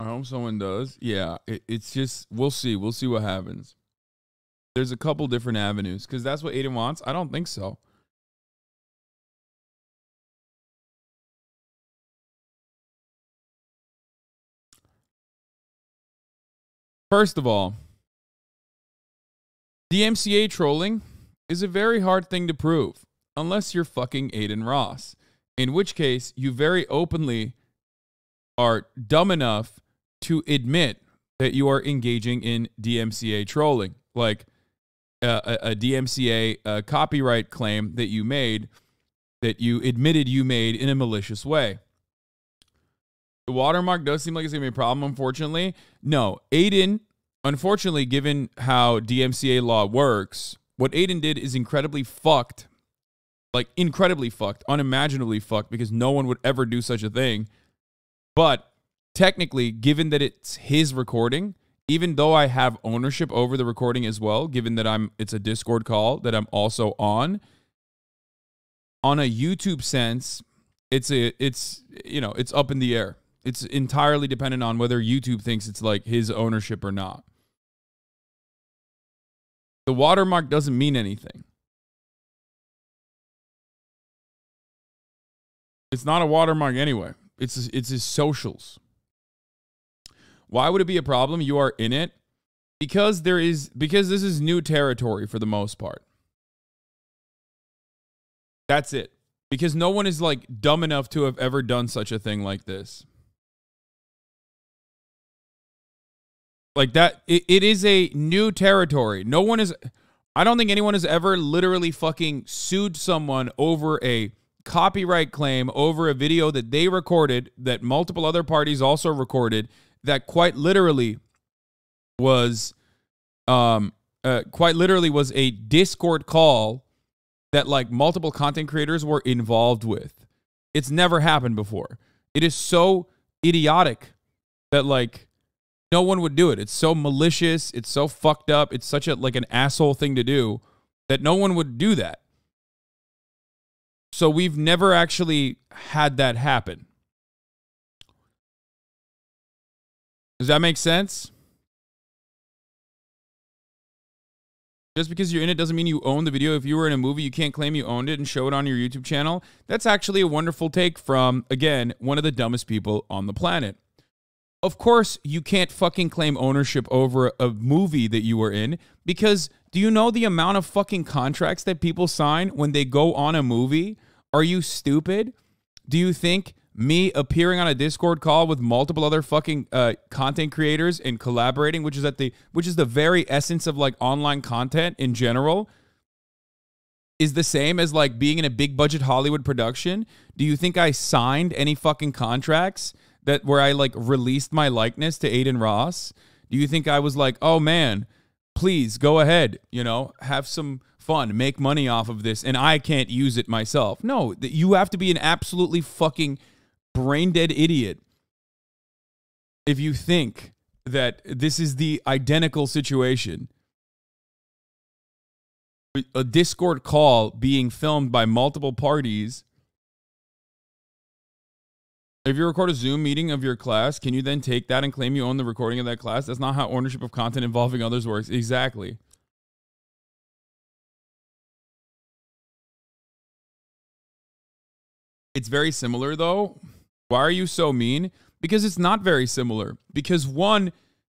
I hope someone does. Yeah, it's just, we'll see. We'll see what happens. There's a couple different avenues because that's what Aiden wants. I don't think so. First of all, DMCA trolling is a very hard thing to prove unless you're fucking Aiden Ross, in which case you very openly are dumb enough to admit that you are engaging in DMCA trolling, like a DMCA copyright claim that you made, that you admitted you made in a malicious way. The watermark does seem like it's going to be a problem, unfortunately. No, Aiden, unfortunately, given how DMCA law works, what Aiden did is incredibly fucked. Like, incredibly fucked, unimaginably fucked, because no one would ever do such a thing. But technically, given that it's his recording, even though I have ownership over the recording as well, given that it's a Discord call that I'm also on a YouTube sense, it's up in the air. It's entirely dependent on whether YouTube thinks it's like his ownership or not. The watermark doesn't mean anything. It's not a watermark anyway. It's his socials. Why would it be a problem? You are in it because this is new territory for the most part. That's it. Because no one is like dumb enough to have ever done such a thing like this. Like that, it is a new territory. I don't think anyone has ever literally fucking sued someone over a copyright claim over a video that they recorded, that multiple other parties also recorded, that quite literally was a Discord call that like multiple content creators were involved with. It's never happened before. It is so idiotic that like no one would do it. It's so malicious. It's so fucked up. It's such a like an asshole thing to do that no one would do that. So we've never actually had that happen. Does that make sense? Just because you're in it doesn't mean you own the video. If you were in a movie, you can't claim you owned it and show it on your YouTube channel. That's actually a wonderful take from, again, one of the dumbest people on the planet. Of course, you can't fucking claim ownership over a movie that you were in, because do you know the amount of fucking contracts that people sign when they go on a movie? Are you stupid? Do you think me appearing on a Discord call with multiple other fucking content creators and collaborating, which is the very essence of like online content in general, is the same as like being in a big budget Hollywood production? Do you think I signed any fucking contracts where I like released my likeness to Aiden Ross? Do you think I was like, oh man, please go ahead, have some fun, make money off of this, and I can't use it myself? No, you have to be an absolutely fucking brain dead idiot if you think that this is the identical situation. A Discord call being filmed by multiple parties. If you record a Zoom meeting of your class, can you then take that and claim you own the recording of that class? That's not how ownership of content involving others works. Exactly. It's very similar, though. Why are you so mean? Because it's not very similar. Because one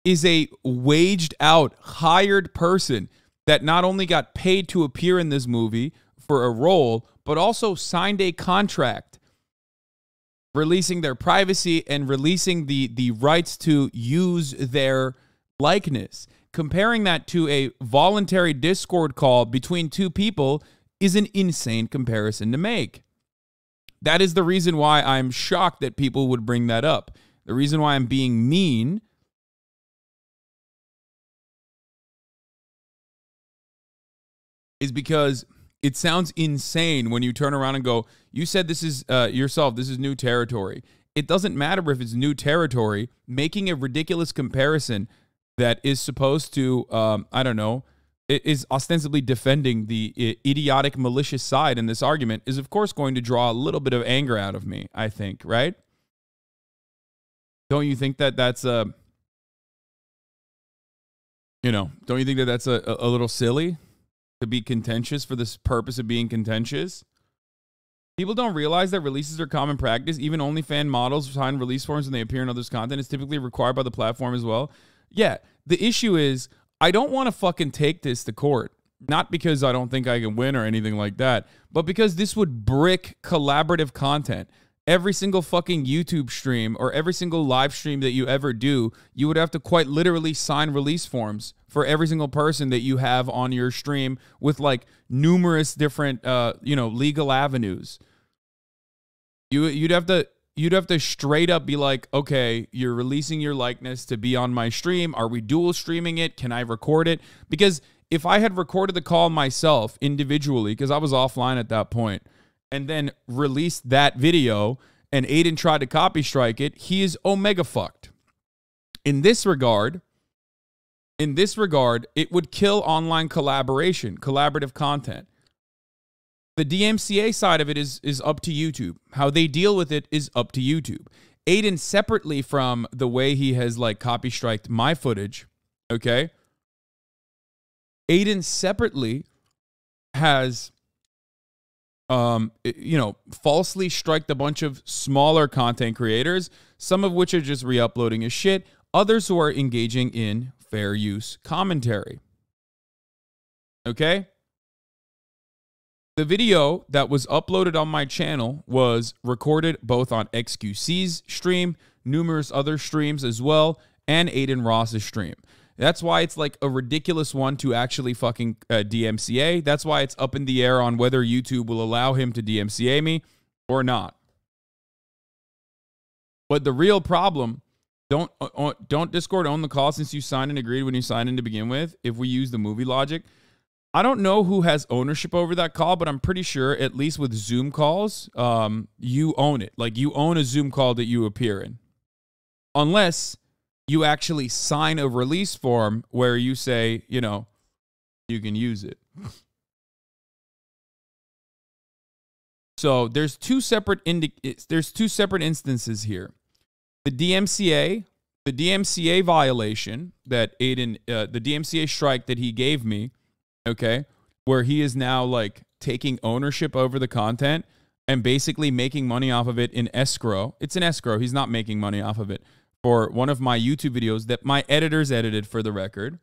is a waged out, hired person that not only got paid to appear in this movie for a role, but also signed a contract releasing their privacy and releasing the rights to use their likeness. Comparing that to a voluntary Discord call between two people is an insane comparison to make. That is the reason why I'm shocked that people would bring that up. The reason why I'm being mean is because it sounds insane when you turn around and go, you said this is yourself, this is new territory. It doesn't matter if it's new territory. Making a ridiculous comparison that is supposed to, it is ostensibly defending the idiotic, malicious side in this argument is, of course, going to draw a little bit of anger out of me, I think, right? don't you think that that's a, don't you think that that's a little silly to be contentious for this purpose of being contentious? People don't realize that releases are common practice. Even OnlyFans models sign release forms when they appear in others' content. It's typically required by the platform as well. Yeah, the issue is I don't want to fucking take this to court. Not because I don't think I can win or anything like that, but because this would brick collaborative content. Every single fucking YouTube stream or every single live stream that you ever do, you would have to quite literally sign release forms for every single person that you have on your stream with like numerous different, legal avenues. You'd have to straight up be like, okay, you're releasing your likeness to be on my stream. Are we dual streaming it? Can I record it? Because if I had recorded the call myself individually, because I was offline at that point, and then released that video and Aiden tried to copy strike it, he is omega fucked. In this regard, it would kill online collaboration, collaborative content. The DMCA side of it is up to YouTube. How they deal with it is up to YouTube. Aiden, separately from the way he has like copy striked my footage, okay? Aiden separately has falsely striked a bunch of smaller content creators, some of which are just re-uploading his shit, others who are engaging in fair use commentary. Okay? The video that was uploaded on my channel was recorded both on XQC's stream, numerous other streams as well, and Aiden Ross's stream. That's why it's like a ridiculous one to actually fucking DMCA. That's why it's up in the air on whether YouTube will allow him to DMCA me or not. But the real problem, don't Discord own the call since you signed and agreed when you signed in to begin with, if we use the movie logic. I don't know who has ownership over that call, but I'm pretty sure, at least with Zoom calls, you own it. Like, you own a Zoom call that you appear in. Unless you actually sign a release form where you say, you can use it. So there's two separate instances here. The DMCA violation that Aiden, the DMCA strike that he gave me, okay, where he is now like taking ownership over the content and basically making money off of it in escrow. It's an escrow. He's not making money off of it. For one of my YouTube videos that my editors edited, for the record.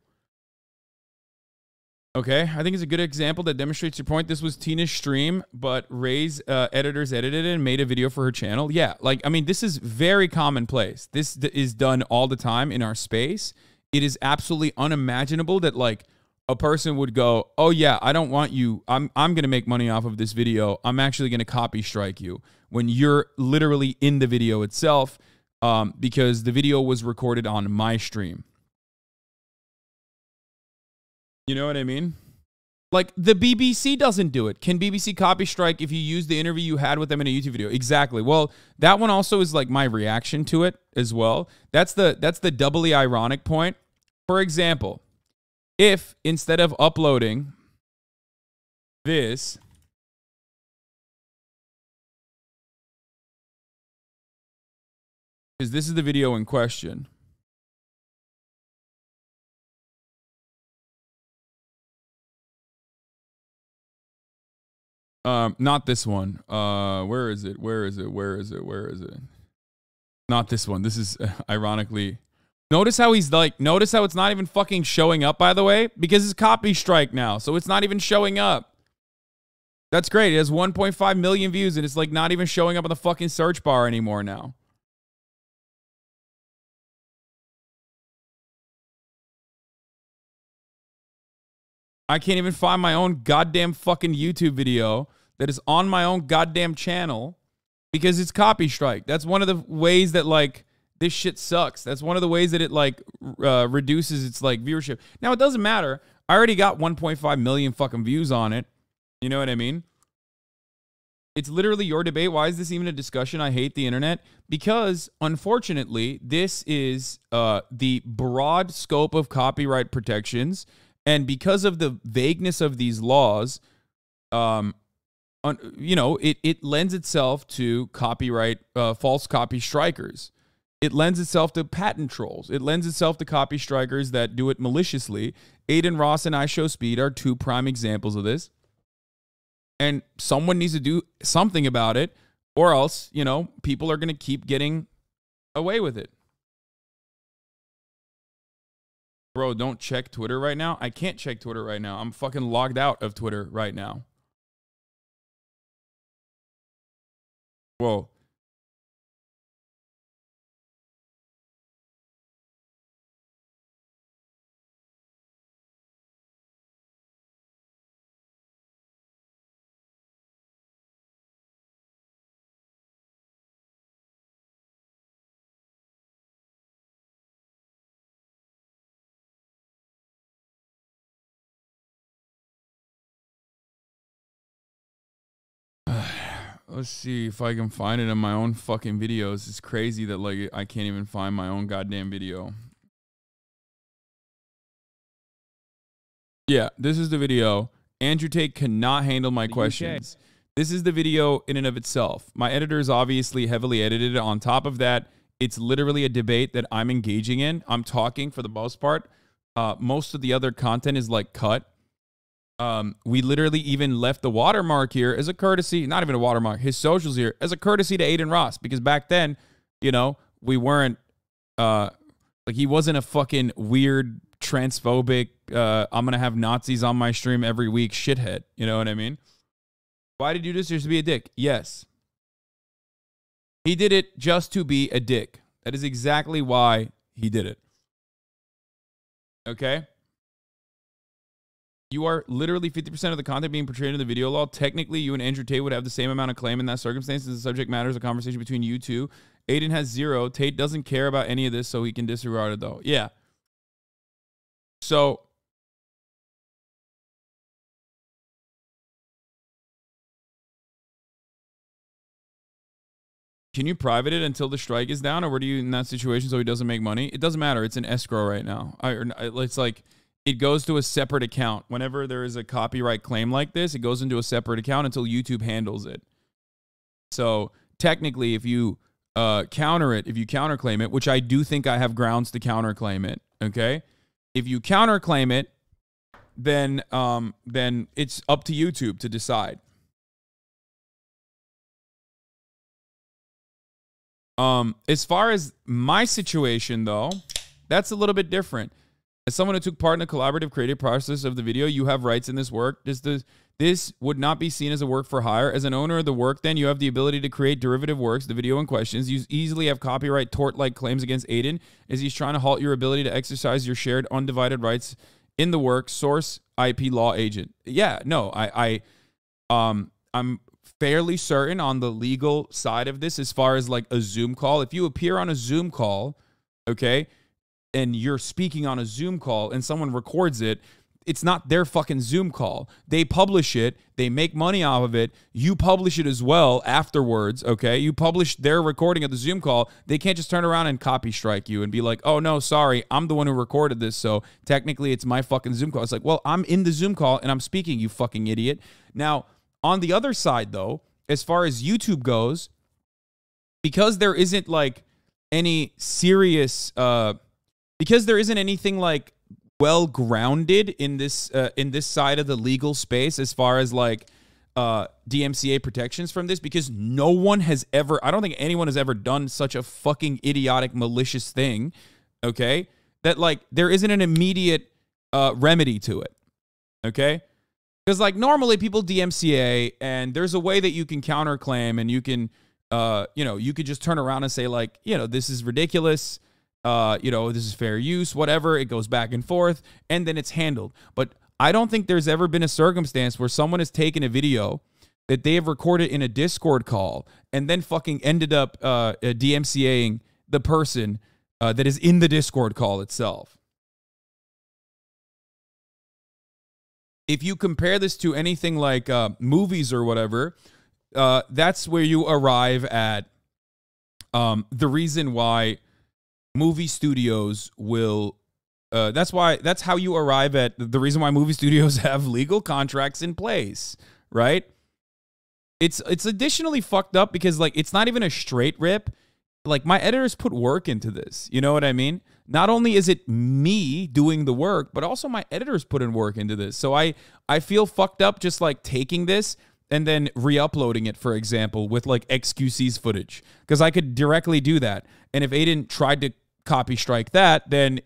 Okay, I think it's a good example that demonstrates your point. This was Tina's stream, but Ray's editors edited it and made a video for her channel. Yeah, like, I mean, this is very commonplace. This is done all the time in our space. It is absolutely unimaginable that, like, a person would go, oh, yeah, I don't want you. I'm going to make money off of this video. I'm actually going to copy strike you, when you're literally in the video itself. Because the video was recorded on my stream. You know what I mean? Like, the BBC doesn't do it. Can BBC copy strike if you use the interview you had with them in a YouTube video? Exactly. Well, that one also is like my reaction to it as well. That's the doubly ironic point. For example, if instead of uploading this, because this is the video in question. Not this one. Where is it? Not this one. This is ironically. Notice how he's like, notice how it's not even fucking showing up, by the way, because it's copy strike now. So it's not even showing up. That's great. It has 1.5 million views and it's like not even showing up on the fucking search bar anymore now. I can't even find my own goddamn fucking YouTube video that is on my own goddamn channel because it's copy strike. That's one of the ways that, like, this shit sucks. That's one of the ways that it, like, reduces its, like, viewership. Now, it doesn't matter. I already got 1.5 million fucking views on it. You know what I mean? It's literally your debate. Why is this even a discussion? I hate the internet. Because, unfortunately, this is the broad scope of copyright protections. And because of the vagueness of these laws, it lends itself to copyright, false copy strikers. It lends itself to patent trolls. It lends itself to copy strikers that do it maliciously. Adin Ross and IShowSpeed are 2 prime examples of this. And someone needs to do something about it, or else, you know, people are going to keep getting away with it. Bro, don't check Twitter right now. I can't check Twitter right now. I'm fucking logged out of Twitter right now. Whoa. Let's see if I can find it in my own fucking videos. It's crazy that, like, I can't even find my own goddamn video. Yeah, this is the video. Andrew Tate cannot handle my questions. This is the video in and of itself. My editor is obviously heavily edited. On top of that, it's literally a debate that I'm engaging in. I'm talking for the most part. Most of the other content is like cut. We literally even left the watermark here as a courtesy, not even a watermark, his socials here as a courtesy to Adin Ross, because back then, you know, we weren't, like, he wasn't a fucking weird transphobic, I'm going to have Nazis on my stream every week shithead. You know what I mean? Why did you do this? Just to be a dick? Yes. He did it just to be a dick. That is exactly why he did it. Okay? You are literally 50% of the content being portrayed in the video law. Technically, you and Andrew Tate would have the same amount of claim in that circumstance. The subject matter is a conversation between you two. Adin has 0. Tate doesn't care about any of this, so he can disregard it, though. Yeah. So, can you private it until the strike is down, or were you in that situation so he doesn't make money? It doesn't matter. It's in escrow right now. It's like, it goes to a separate account. Whenever there is a copyright claim like this, it goes into a separate account until YouTube handles it. So technically, if you counter it, if you counterclaim it, which I do think I have grounds to counterclaim it, okay? If you counterclaim it, then it's up to YouTube to decide. As far as my situation, though, that's a little bit different. As someone who took part in the collaborative creative process of the video, you have rights in this work. This would not be seen as a work for hire. As an owner of the work, then, you have the ability to create derivative works, the video in questions. You easily have copyright tort-like claims against Adin, as he's trying to halt your ability to exercise your shared undivided rights in the work. Source, IP law agent. Yeah, no, I'm fairly certain on the legal side of this as far as, like, a Zoom call. If you appear on a Zoom call, okay, and you're speaking on a Zoom call and someone records it, it's not their fucking Zoom call. They publish it. They make money off of it. You publish it as well afterwards, okay? You publish their recording of the Zoom call. They can't just turn around and copy strike you and be like, oh, no, sorry, I'm the one who recorded this, so technically it's my fucking Zoom call. It's like, well, I'm in the Zoom call and I'm speaking, you fucking idiot. Now, on the other side, though, as far as YouTube goes, because there isn't, like, any serious... because there isn't anything, like, well grounded in this side of the legal space as far as, like, DMCA protections from this, because no one has ever, I don't think anyone has ever done such a fucking idiotic, malicious thing, okay, that, like, there isn't an immediate remedy to it, okay? Because, like, normally people DMCA, and there's a way that you can counterclaim, and you can, you know, you could just turn around and say, like, you know, this is ridiculous, you know, this is fair use, whatever. It goes back and forth, and then it's handled. But I don't think there's ever been a circumstance where someone has taken a video that they have recorded in a Discord call and then fucking ended up DMCAing the person that is in the Discord call itself. If you compare this to anything like movies or whatever, that's where you arrive at the reason why movie studios will, that's how you arrive at the reason why movie studios have legal contracts in place, right? It's additionally fucked up because, like, it's not even a straight rip. like my editors put work into this. You know what I mean? Not only is it me doing the work, but also my editors put in work into this. So I feel fucked up just like taking this and then re-uploading it, for example, with like XQC's footage, because I could directly do that. And if Aiden tried to copy strike that, then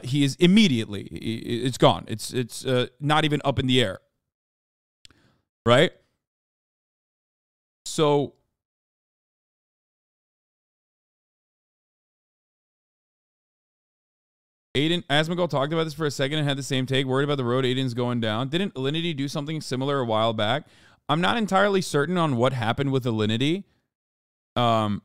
he is immediately, it's gone. It's not even up in the air, right? So Aiden, Asmongold talked about this for a second and had the same take, worried about the road Aiden's going down. Didn't Alinity do something similar a while back? I'm not entirely certain on what happened with Alinity. I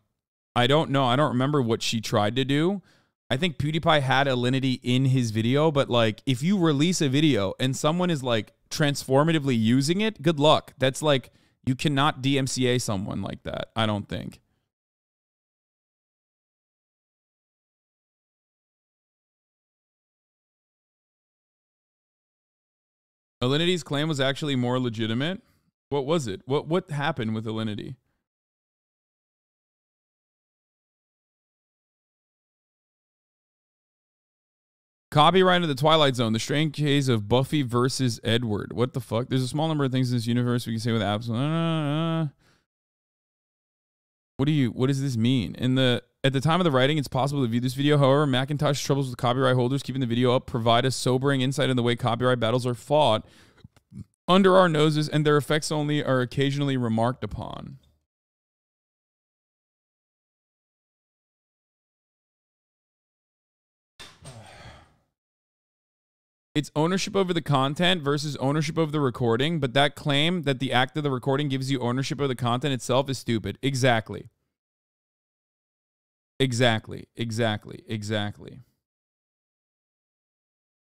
don't know. I don't remember what she tried to do. I think PewDiePie had Alinity in his video, but like if you release a video and someone is like transformatively using it, good luck. That's like, you cannot DMCA someone like that, I don't think. Alinity's claim was actually more legitimate. What was it? What happened with Alinity? Copyright of the Twilight Zone, the strange case of Buffy versus Edward. What the fuck? There's a small number of things in this universe we can say with absolute. What does this mean? At the time of the writing, it's possible to view this video. However, Macintosh's troubles with copyright holders keeping the video up provide a sobering insight in the way copyright battles are fought under our noses, and their effects only are occasionally remarked upon. It's ownership over the content versus ownership of the recording, but that claim that the act of the recording gives you ownership of the content itself is stupid. Exactly. Exactly.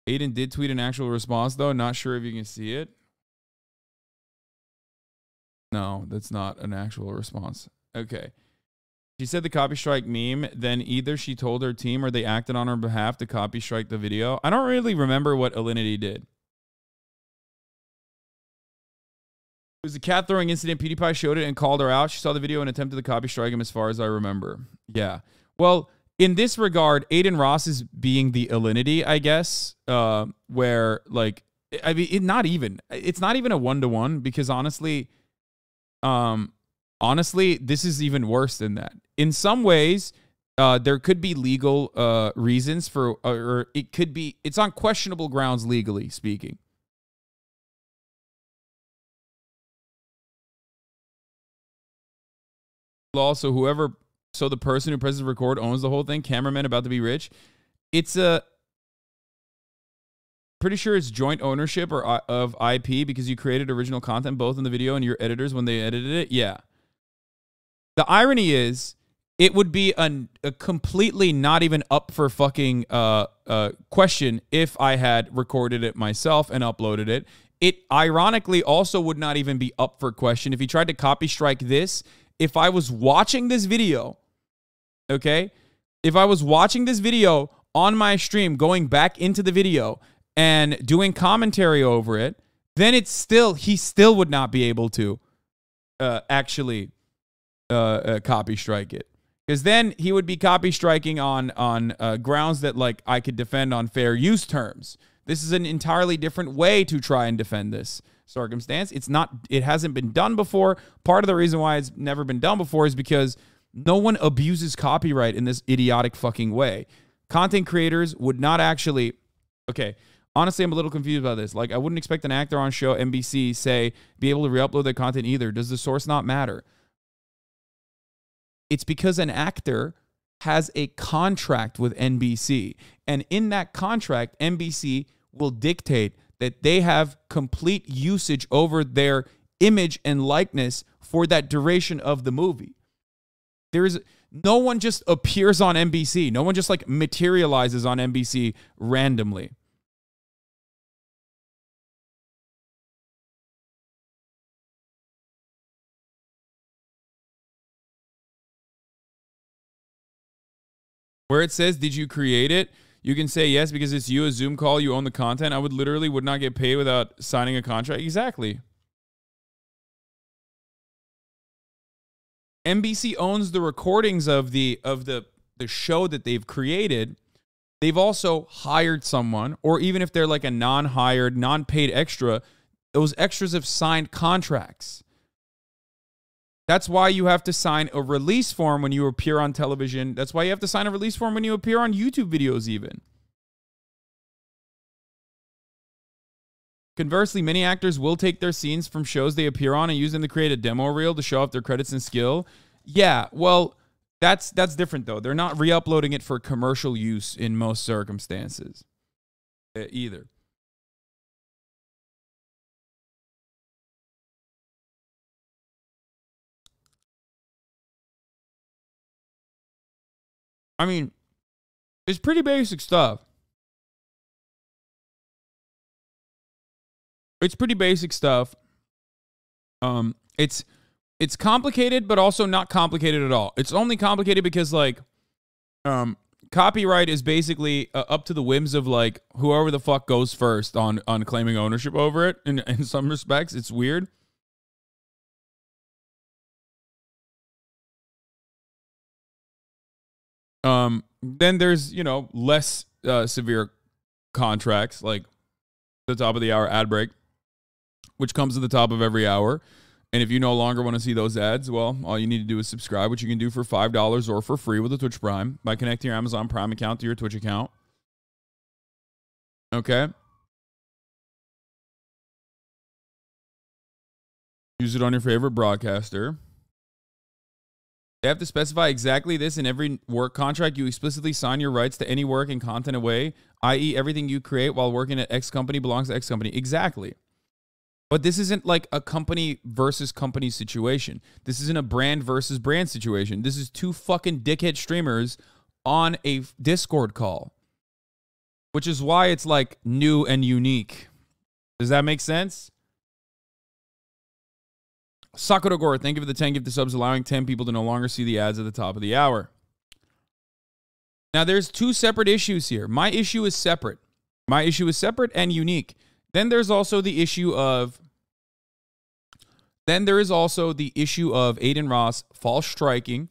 Aiden did tweet an actual response, though. Not sure if you can see it. No, that's not an actual response. Okay. She said the copy strike meme, then either she told her team or they acted on her behalf to copy strike the video. I don't really remember what Alinity did. It was a cat throwing incident. PewDiePie showed it and called her out. She saw the video and attempted to copy strike him as far as I remember. Yeah. Well, in this regard, Aiden Ross is being the Alinity, I guess, where like, I mean, it's not even a one-to-one because honestly, this is even worse than that. In some ways, there could be legal reasons for, or it's on questionable grounds legally speaking. Also, so the person who presses record owns the whole thing. Cameraman about to be rich. It's pretty sure it's joint ownership or of IP because you created original content both in the video and your editors when they edited it. Yeah. The irony is, it would be a completely not even up for fucking question if I had recorded it myself and uploaded it. It ironically also would not even be up for question if he tried to copy strike this. If I was watching this video, okay? If I was watching this video on my stream, going back into the video and doing commentary over it, then he still would not be able to actually copy strike it, because then he would be copy striking on grounds that like I could defend on fair use terms. This is an entirely different way to try and defend this circumstance. It hasn't been done before. Part of the reason why it's never been done before is because no one abuses copyright in this idiotic fucking way. Content creators would not actually, okay, honestly, I'm a little confused about this. Like, I wouldn't expect an actor on show NBC be able to re-upload their content either. Does the source not matter? It's because an actor has a contract with NBC. And in that contract, NBC will dictate that they have complete usage over their image and likeness for that duration of the movie. No one just appears on NBC. No one just like materializes on NBC randomly. Where it says, did you create it? You can say yes because it's you, a Zoom call, you own the content. I would not get paid without signing a contract. Exactly. NBC owns the recordings of the show that they've created. They've also hired someone, or even if they're like a non-hired, non-paid extra, those extras have signed contracts. That's why you have to sign a release form when you appear on television. That's why you have to sign a release form when you appear on YouTube videos even. Conversely, many actors will take their scenes from shows they appear on and use them to create a demo reel to show off their credits and skill. Yeah, well, that's different, though. They're not re-uploading it for commercial use in most circumstances either. I mean, it's pretty basic stuff. It's pretty basic stuff. It's complicated, but also not complicated at all. It's only complicated because, like, copyright is basically up to the whims of, like, whoever the fuck goes first on claiming ownership over it. In some respects, it's weird. Then there's, you know, less severe contracts, like the top of the hour ad break, which comes at the top of every hour. And if you no longer want to see those ads, well, all you need to do is subscribe, which you can do for $5 or for free with a Twitch Prime by connecting your Amazon Prime account to your Twitch account. Okay. Use it on your favorite broadcaster. They have to specify exactly this in every work contract. You explicitly sign your rights to any work and content away, i.e. everything you create while working at X company belongs to X company. Exactly. But this isn't like a company versus company situation. This isn't a brand versus brand situation. This is two fucking dickhead streamers on a Discord call, which is why it's like new and unique. Does that make sense? Sakuragor, thank you for the 10 gifted subs, allowing 10 people to no longer see the ads at the top of the hour. Now, there's two separate issues here. My issue is separate. My issue is separate and unique. Then there's also the issue of Adin Ross false striking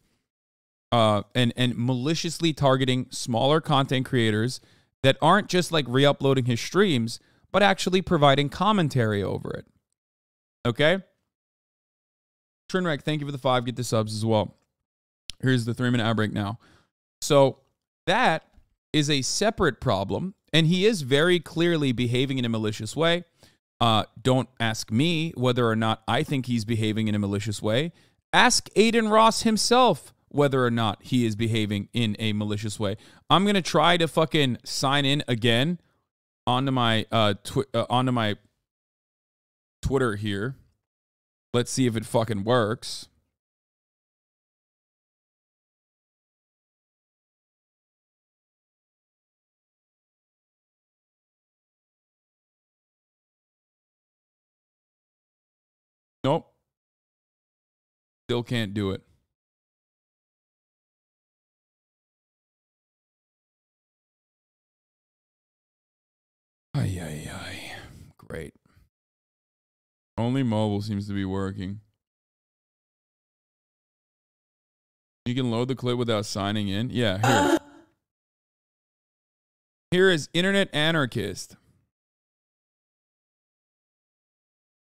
and maliciously targeting smaller content creators that aren't just like re-uploading his streams, but actually providing commentary over it. Okay? Trinrek, thank you for the 5. Get the subs as well. Here's the 3-minute ad break now. So that is a separate problem, and he is very clearly behaving in a malicious way. Don't ask me whether or not I think he's behaving in a malicious way. Ask Adin Ross himself whether or not he is behaving in a malicious way. I'm going to try to fucking sign in again onto my Twitter here. Let's see if it fucking works. Nope. Still can't do it. Ay, ay, ay. Great. Only mobile seems to be working. You can load the clip without signing in? Yeah, here. Here is Internet Anarchist,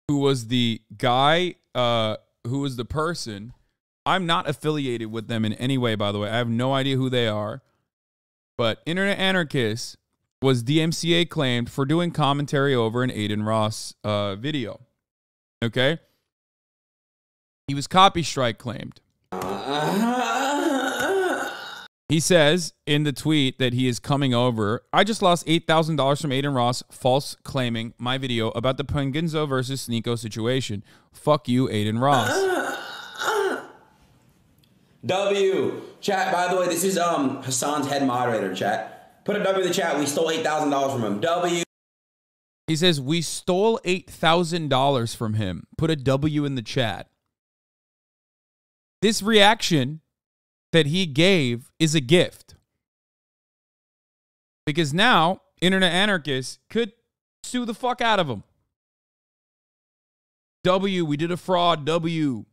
who was the guy, who was the person. I'm not affiliated with them in any way, by the way. I have no idea who they are. But Internet Anarchist was DMCA claimed for doing commentary over an Adin Ross video. Okay? He was copy strike claimed. He says in the tweet that he is coming over. I just lost $8,000 from Adin Ross false claiming my video about the Penginzo versus Sneeko situation. Fuck you, Adin Ross. W. Chat, by the way, this is Hassan's head moderator, chat. Put a W in the chat. We stole $8,000 from him. W. He says, we stole $8,000 from him. Put a W in the chat. This reaction that he gave is a gift. Because now, Internet Anarchists could sue the fuck out of him. W, we did a fraud, W.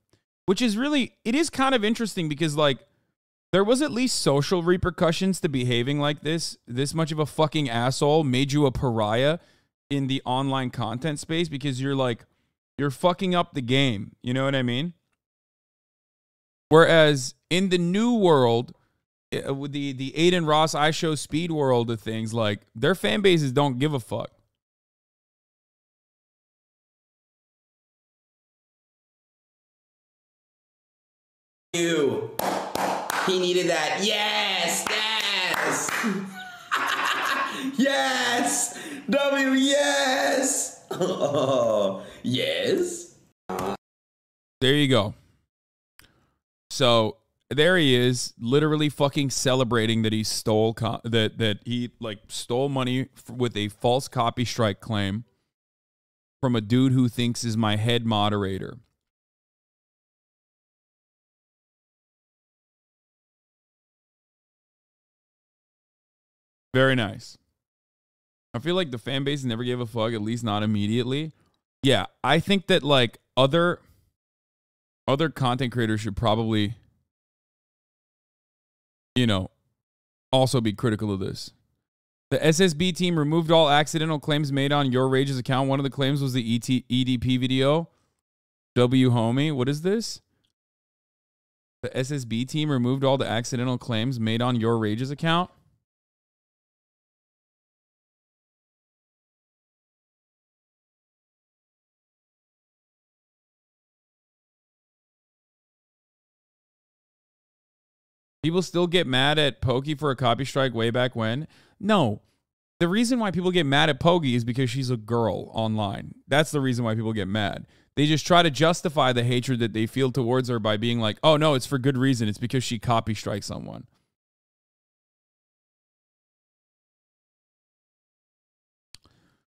which is really, it is kind of interesting because like there was at least social repercussions to behaving like this. This much of a fucking asshole made you a pariah in the online content space because you're like, you're fucking up the game. You know what I mean? Whereas in the new world, with the Aiden Ross I Show Speed world of things, like their fan bases don't give a fuck. You. He needed that. Yes, yes. Yes. W, yes. Oh, yes. There you go. So there he is, literally fucking celebrating that he stole that he like stole money with a false copy strike claim from a dude who thinks is my head moderator. Very nice. I feel like the fan base never gave a fuck, at least not immediately. Yeah, I think that like other content creators should probably, you know, also be critical of this. The SSB team removed all accidental claims made on Your Rage's account. One of the claims was the EDP video. W homie, what is this? The SSB team removed all the accidental claims made on Your Rage's account. People still get mad at Pokey for a copy strike way back when? No. The reason why people get mad at Pokey is because she's a girl online. That's the reason why people get mad. They just try to justify the hatred that they feel towards her by being like, oh, no, it's for good reason. It's because she copy strikes someone.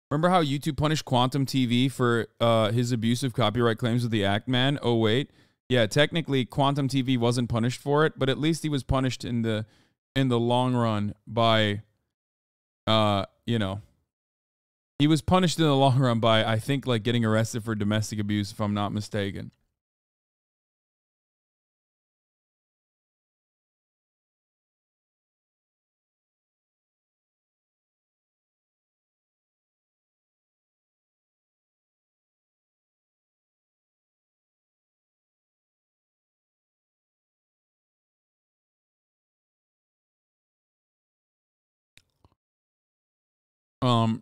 Remember how YouTube punished Quantum TV for his abusive copyright claims with the Act Man? Oh, wait. Yeah, technically, Quantum TV wasn't punished for it, but at least he was punished in the long run by, you know, he was punished in the long run by, I think, like getting arrested for domestic abuse, if I'm not mistaken.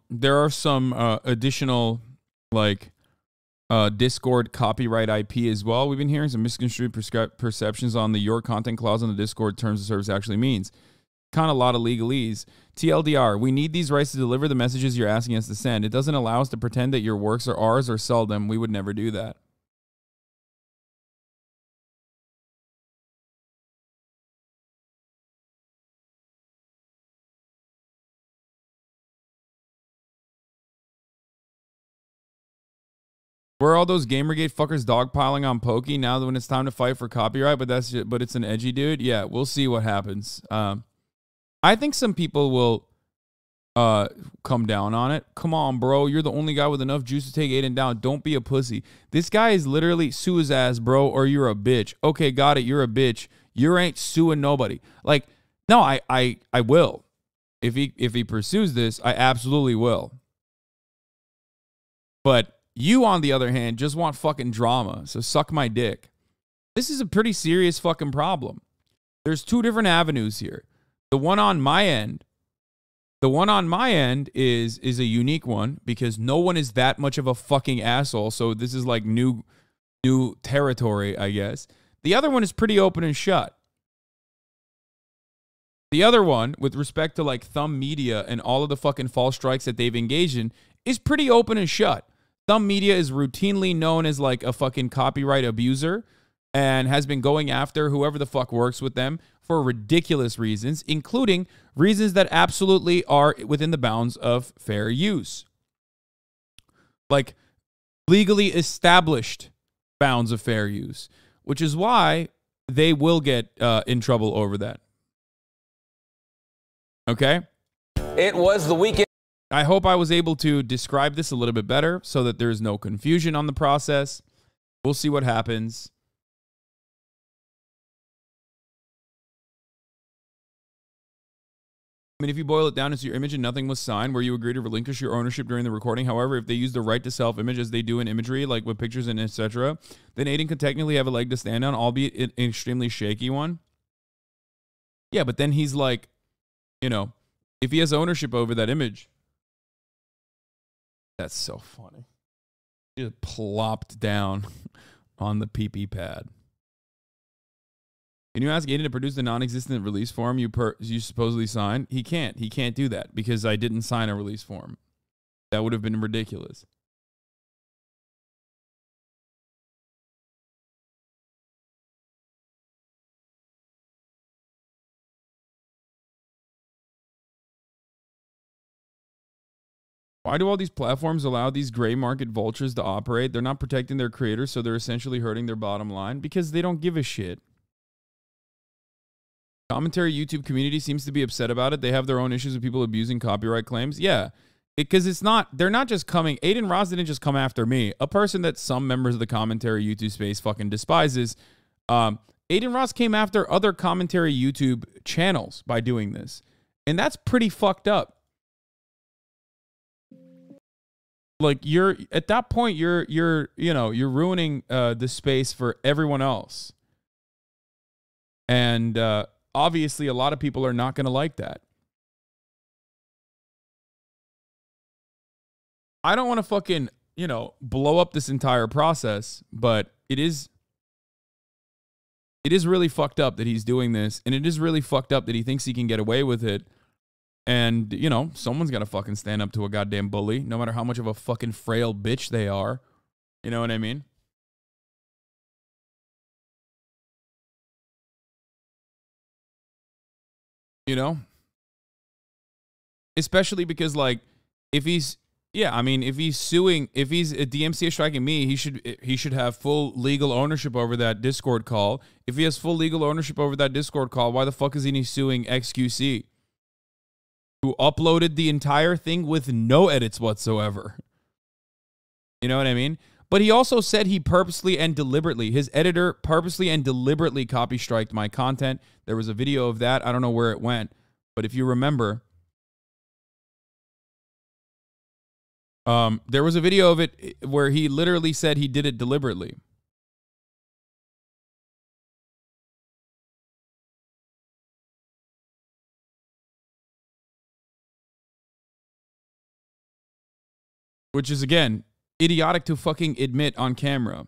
There are some additional like Discord copyright IP as well. We've been hearing some misconstrued perceptions on the your content clause on the Discord terms of service actually means. Kind of a lot of legalese. TLDR, we need these rights to deliver the messages you're asking us to send. It doesn't allow us to pretend that your works are ours or sell them. We would never do that. Where are all those Gamergate fuckers dogpiling on Pokey now that when it's time to fight for copyright, but it's an edgy dude? Yeah, we'll see what happens. I think some people will come down on it. Come on, bro. You're the only guy with enough juice to take Aiden down. Don't be a pussy. This guy is literally sue his ass, bro, or you're a bitch. Okay, got it. You're a bitch. You ain't suing nobody. Like, no, I will. If he pursues this, I absolutely will. But you, on the other hand, just want fucking drama, so suck my dick. This is a pretty serious fucking problem. There's two different avenues here. The one on my end is a unique one because no one is that much of a fucking asshole, so this is like new territory, I guess. The other one is pretty open and shut. The other one, with respect to like Thumb Media and all of the fucking false strikes that they've engaged in, is pretty open and shut. Thumb Media is routinely known as like a fucking copyright abuser and has been going after whoever the fuck works with them for ridiculous reasons, including reasons that absolutely are within the bounds of fair use. Like legally established bounds of fair use, which is why they will get in trouble over that. Okay? It was the weekend. I hope I was able to describe this a little bit better so that there is no confusion on the process. We'll see what happens. I mean, if you boil it down, it's your image and nothing was signed, where you agree to relinquish your ownership during the recording. However, if they use the right to self-image as they do in imagery, like with pictures and etc., then Aiden could technically have a leg to stand on, albeit an extremely shaky one. Yeah, but then he's like, you know, if he has ownership over that image. That's so funny. He just plopped down on the PP pad. Can you ask Aiden to produce the non-existent release form you supposedly signed? He can't. He can't do that because I didn't sign a release form. That would have been ridiculous. Why do all these platforms allow these gray market vultures to operate? They're not protecting their creators, so they're essentially hurting their bottom line because they don't give a shit. Commentary YouTube community seems to be upset about it. They have their own issues with people abusing copyright claims. Yeah, because they're not just coming. Aiden Ross didn't just come after me. A person that some members of the commentary YouTube space fucking despises. Aiden Ross came after other commentary YouTube channels by doing this. And that's pretty fucked up. Like you're at that point, you're ruining the space for everyone else. And obviously, a lot of people are not going to like that. I don't want to fucking, blow up this entire process, but it is really fucked up that he's doing this, and it is really fucked up that he thinks he can get away with it. And, someone's got to fucking stand up to a goddamn bully, no matter how much of a fucking frail bitch they are. You know what I mean? Especially because, like, if he's suing, if he's DMCA striking me, he should have full legal ownership over that Discord call. If he has full legal ownership over that Discord call, why the fuck is he suing XQC, who uploaded the entire thing with no edits whatsoever? You know what I mean? But he also said he purposely and deliberately, his editor purposely and deliberately copy striked my content. There was a video of that. I don't know where it went. But if you remember, there was a video of it where he literally said he did it deliberately. Which is, again, idiotic to fucking admit on camera.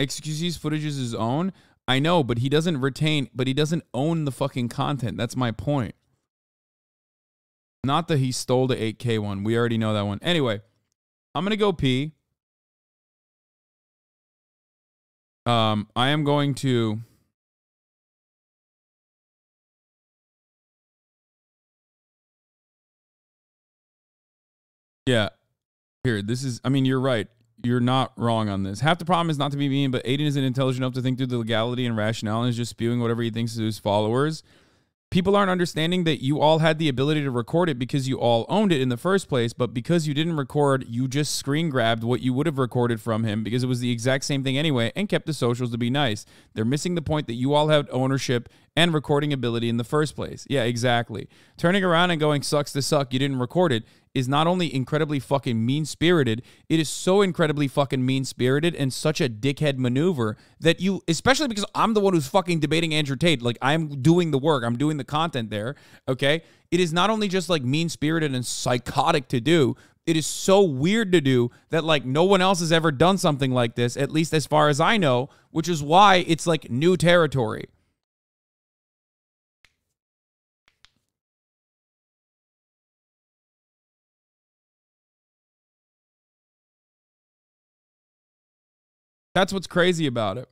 XQC's footage is his own. I know, but he doesn't own the fucking content. That's my point. Not that he stole the 8K one. We already know that one. Anyway, I'm going to go pee. I am going to... Yeah. Here, this is... I mean, you're right. You're not wrong on this. Half the problem is not to be mean, but Aiden isn't intelligent enough to think through the legality and rationale and is just spewing whatever he thinks to his followers. People aren't understanding that you all had the ability to record it because you all owned it in the first place, but because you didn't record, you just screen grabbed what you would have recorded from him because it was the exact same thing anyway and kept the socials to be nice. They're missing the point that you all had ownership and recording ability in the first place. Yeah, exactly. Turning around and going, sucks to suck, you didn't record it, is not only incredibly fucking mean-spirited, it is so incredibly fucking mean-spirited and such a dickhead maneuver that you, especially because I'm the one who's fucking debating Andrew Tate, like I'm doing the work, I'm doing the content there, okay? It is not only just like mean-spirited and psychotic to do, it is so weird to do that like no one else has ever done something like this, at least as far as I know, which is why it's like new territory. That's what's crazy about it.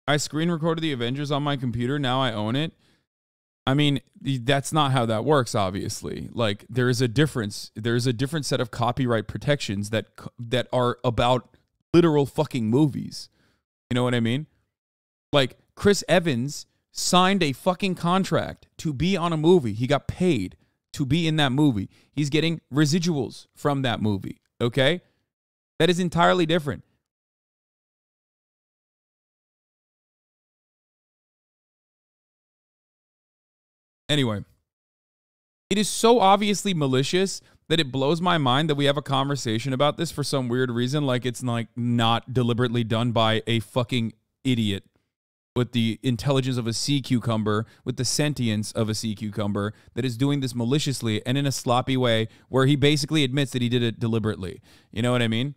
I screen recorded the Avengers on my computer. Now I own it. I mean, that's not how that works, obviously. Like, there is a difference. There's a different set of copyright protections that are about literal fucking movies. You know what I mean? Like, Chris Evans signed a fucking contract to be on a movie. He got paid to be in that movie. He's getting residuals from that movie, okay? That is entirely different. Anyway, it is so obviously malicious that it blows my mind that we have a conversation about this for some weird reason. Like it's like not deliberately done by a fucking idiot with the intelligence of a sea cucumber, with the sentience of a sea cucumber that is doing this maliciously and in a sloppy way where he basically admits that he did it deliberately. You know what I mean?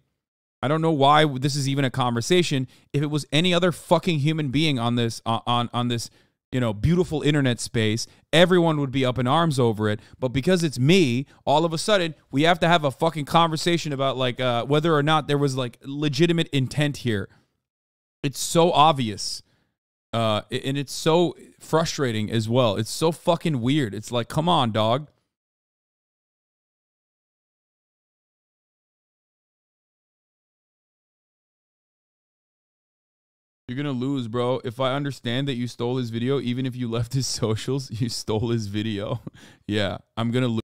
I don't know why this is even a conversation. If it was any other fucking human being on this, on this, you know, beautiful internet space, everyone would be up in arms over it. But because it's me, all of a sudden we have to have a fucking conversation about like whether or not there was like legitimate intent here. It's so obvious. And it's so frustrating as well. It's so fucking weird. It's like, come on, dog. You're going to lose, bro. If I understand that you stole his video, even if you left his socials, you stole his video. Yeah, I'm going to lose.